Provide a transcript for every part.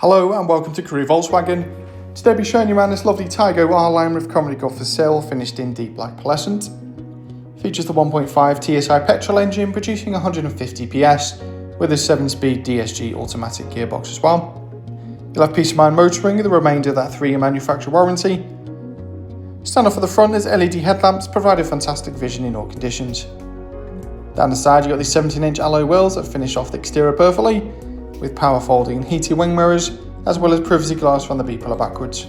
Hello and welcome to Crewe Volkswagen. Today I'll be showing you around this lovely Taigo R-Line we've currently got for sale, finished in Deep Black Pearlescent. Features the 1.5 TSI petrol engine producing 150 PS with a 7-speed DSG automatic gearbox as well. You'll have peace of mind motoring with the remainder of that 3-year manufacturer warranty. Standard for the front, there's LED headlamps providing fantastic vision in all conditions. Down the side you've got these 17-inch alloy wheels that finish off the exterior perfectly, with power folding and heated wing mirrors, as well as privacy glass from the B-pillar backwards.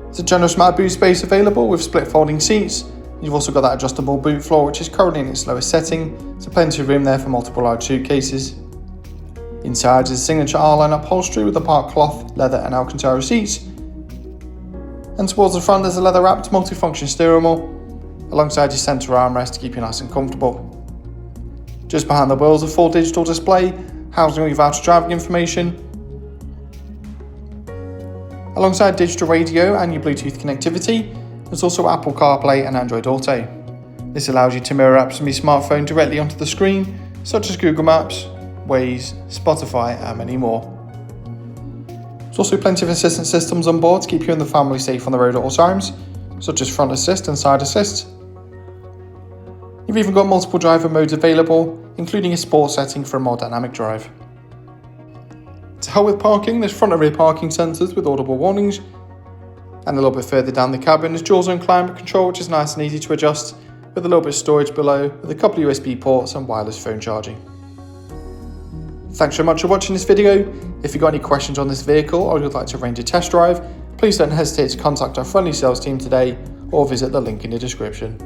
There's a generous amount of boot space available with split folding seats. You've also got that adjustable boot floor, which is currently in its lowest setting, so plenty of room there for multiple large suitcases. Inside is a signature R-Line upholstery with the park cloth, leather and Alcantara seats. And towards the front there's a leather-wrapped multifunction steering wheel, alongside your centre armrest to keep you nice and comfortable. Just behind the wheels a full digital display, housing all your vital driving information. Alongside digital radio and your Bluetooth connectivity, there's also Apple CarPlay and Android Auto. This allows you to mirror apps from your smartphone directly onto the screen, such as Google Maps, Waze, Spotify and many more. There's also plenty of assistance systems on board to keep you and the family safe on the road at all times, such as front assist and side assist. You've even got multiple driver modes available, including a sport setting for a more dynamic drive. To help with parking, there's front and rear parking sensors with audible warnings, and a little bit further down the cabin is dual zone climate control, which is nice and easy to adjust, with a little bit of storage below, with a couple of USB ports and wireless phone charging. Thanks so much for watching this video. If you've got any questions on this vehicle or you'd like to arrange a test drive, please don't hesitate to contact our friendly sales team today or visit the link in the description.